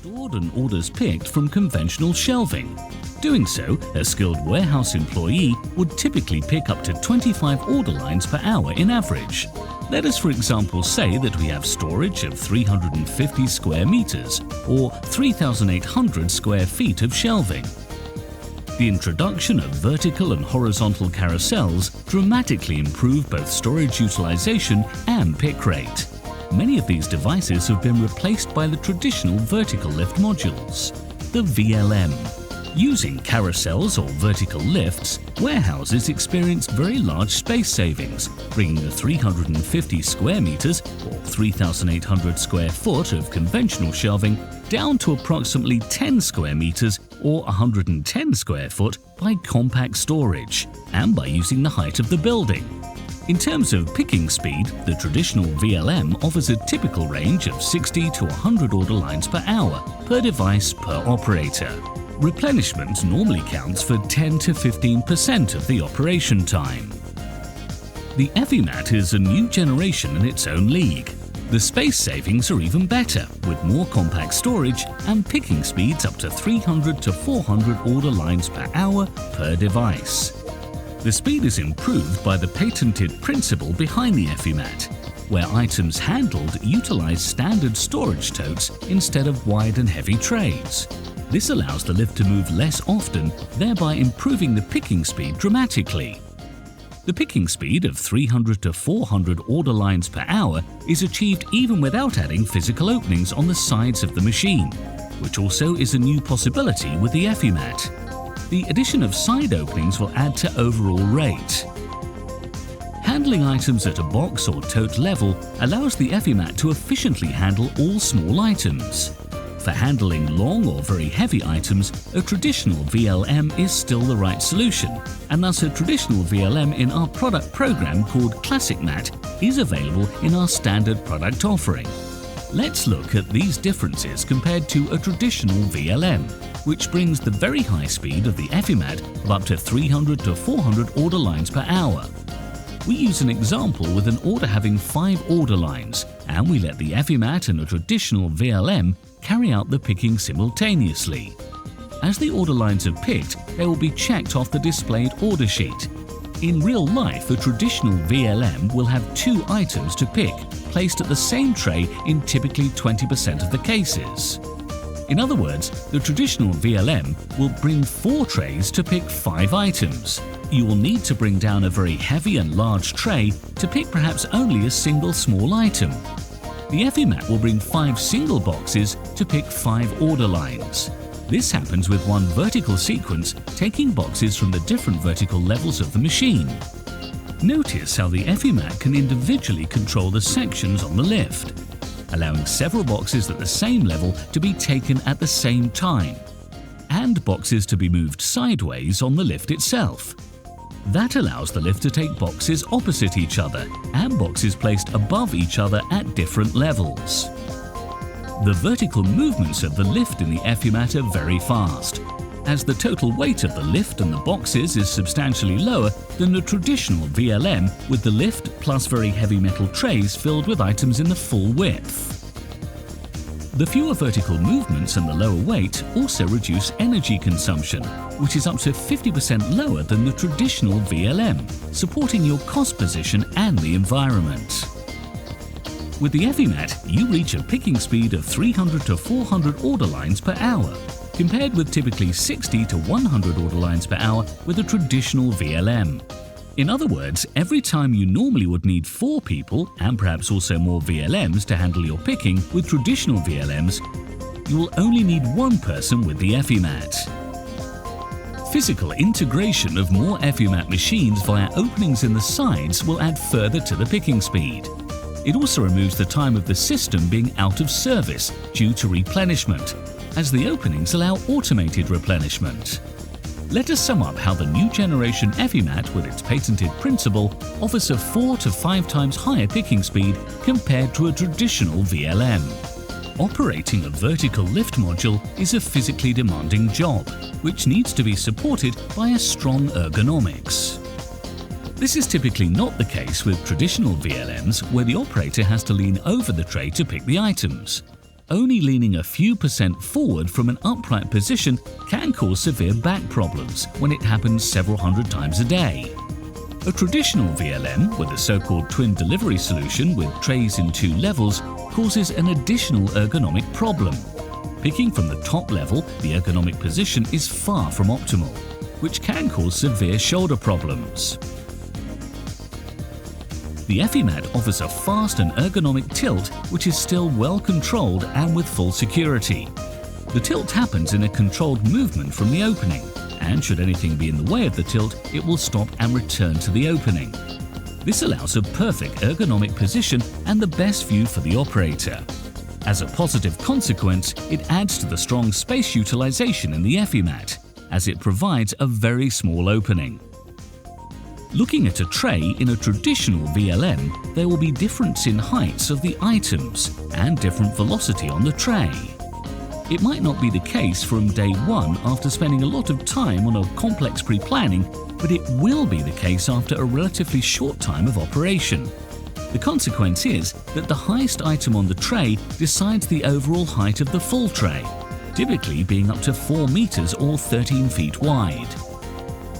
stored and orders picked from conventional shelving. Doing so, a skilled warehouse employee would typically pick up to 25 order lines per hour in average. Let us, for example, say that we have storage of 350 square meters or 3,800 square feet of shelving. The introduction of vertical and horizontal carousels dramatically improve both storage utilization and pick rate. Many of these devices have been replaced by the traditional vertical lift modules, the VLM. Using carousels or vertical lifts, warehouses experienced very large space savings, bringing the 350 square meters or 3,800 square foot of conventional shelving down to approximately 10 square meters or 110 square foot by compact storage and by using the height of the building. In terms of picking speed, the traditional VLM offers a typical range of 60 to 100 order lines per hour per device per operator. Replenishment normally counts for 10 to 15% of the operation time. The EFIMAT is a new generation in its own league. The space savings are even better, with more compact storage and picking speeds up to 300 to 400 order lines per hour per device. The speed is improved by the patented principle behind the EFIMAT, where items handled utilize standard storage totes instead of wide and heavy trays. This allows the lift to move less often, thereby improving the picking speed dramatically. The picking speed of 300 to 400 order lines per hour is achieved even without adding physical openings on the sides of the machine, which also is a new possibility with the EFIMAT. The addition of side openings will add to overall rate. Handling items at a box or tote level allows the EFIMAT to efficiently handle all small items. For handling long or very heavy items, a traditional VLM is still the right solution, and thus a traditional VLM in our product program called Classic Mat is available in our standard product offering. Let's look at these differences compared to a traditional VLM, which brings the very high speed of the EFIMAT of up to 300 to 400 order lines per hour. We use an example with an order having 5 order lines, and we let the EFIMAT and a traditional VLM carry out the picking simultaneously. As the order lines are picked, they will be checked off the displayed order sheet. In real life, a traditional VLM will have 2 items to pick, placed at the same tray in typically 20% of the cases. In other words, the traditional VLM will bring 4 trays to pick 5 items. You will need to bring down a very heavy and large tray to pick perhaps only a single small item. The EFIMAT will bring 5 single boxes to pick 5 order lines. This happens with one vertical sequence, taking boxes from the different vertical levels of the machine. Notice how the EFIMAT can individually control the sections on the lift, allowing several boxes at the same level to be taken at the same time, and boxes to be moved sideways on the lift itself. That allows the lift to take boxes opposite each other and boxes placed above each other at different levels. The vertical movements of the lift in the EFIMAT are very fast, as the total weight of the lift and the boxes is substantially lower than the traditional VLM with the lift plus very heavy metal trays filled with items in the full width. The fewer vertical movements and the lower weight also reduce energy consumption, which is up to 50% lower than the traditional VLM, supporting your cost position and the environment. With the EFIMAT, you reach a picking speed of 300 to 400 order lines per hour, compared with typically 60 to 100 order lines per hour with a traditional VLM. In other words, every time you normally would need 4 people, and perhaps also more VLMs to handle your picking with traditional VLMs, you will only need 1 person with the EFIMAT. Physical integration of more EFIMAT machines via openings in the sides will add further to the picking speed. It also removes the time of the system being out of service due to replenishment, as the openings allow automated replenishment. Let us sum up how the new generation EFIMAT with its patented principle offers a 4 to 5 times higher picking speed compared to a traditional VLM. Operating a vertical lift module is a physically demanding job, which needs to be supported by a strong ergonomics. This is typically not the case with traditional VLMs, where the operator has to lean over the tray to pick the items. only leaning a few percent forward from an upright position can cause severe back problems when it happens several hundred times a day. A traditional VLM with a so-called twin delivery solution with trays in 2 levels causes an additional ergonomic problem. Picking from the top level, the ergonomic position is far from optimal, which can cause severe shoulder problems. The EFIMAT offers a fast and ergonomic tilt which is still well controlled and with full security. The tilt happens in a controlled movement from the opening, and should anything be in the way of the tilt, it will stop and return to the opening. This allows a perfect ergonomic position and the best view for the operator. As a positive consequence, it adds to the strong space utilization in the EFIMAT, as it provides a very small opening. Looking at a tray in a traditional VLM, there will be difference in heights of the items and different velocity on the tray. It might not be the case from day one after spending a lot of time on a complex pre-planning, but it will be the case after a relatively short time of operation. The consequence is that the highest item on the tray decides the overall height of the full tray, typically being up to 4 meters or 13 feet wide.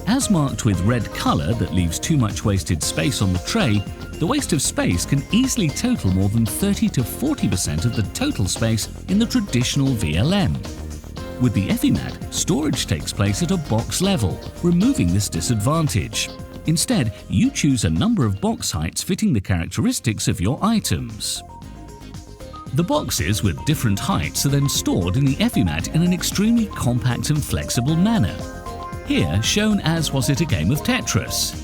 As marked with red color that leaves too much wasted space on the tray, the waste of space can easily total more than 30 to 40% of the total space in the traditional VLM. With the EFIMAT, storage takes place at a box level, removing this disadvantage. Instead, you choose a number of box heights fitting the characteristics of your items. The boxes with different heights are then stored in the EFIMAT in an extremely compact and flexible manner. Here shown as was it a game of Tetris.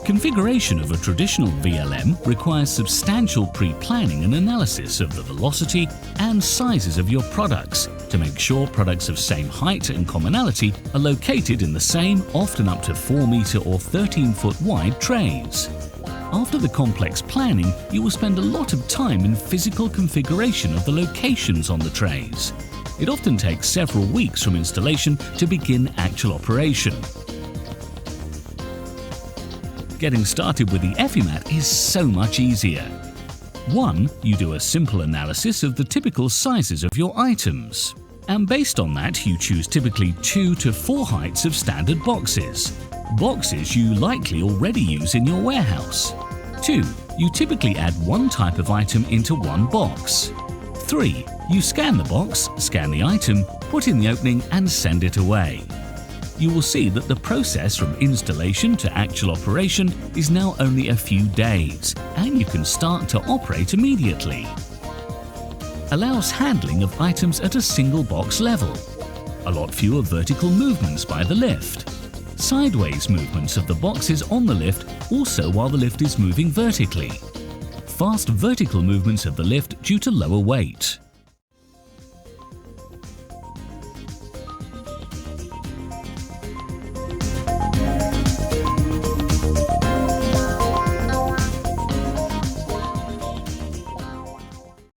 Configuration of a traditional VLM requires substantial pre-planning and analysis of the velocity and sizes of your products to make sure products of same height and commonality are located in the same, often up to 4 meter or 13 foot wide trays. After the complex planning, you will spend a lot of time in physical configuration of the locations on the trays. It often takes several weeks from installation to begin actual operation. Getting started with the EFIMAT is so much easier. 1. You do a simple analysis of the typical sizes of your items. And based on that, you choose typically 2 to 4 heights of standard boxes. Boxes you likely already use in your warehouse. 2. You typically add one type of item into one box. 3. You scan the box, scan the item, put in the opening and send it away. You will see that the process from installation to actual operation is now only a few days, and you can start to operate immediately. Allows handling of items at a single box level. A lot fewer vertical movements by the lift. Sideways movements of the boxes on the lift also while the lift is moving vertically. Fast vertical movements of the lift due to lower weight.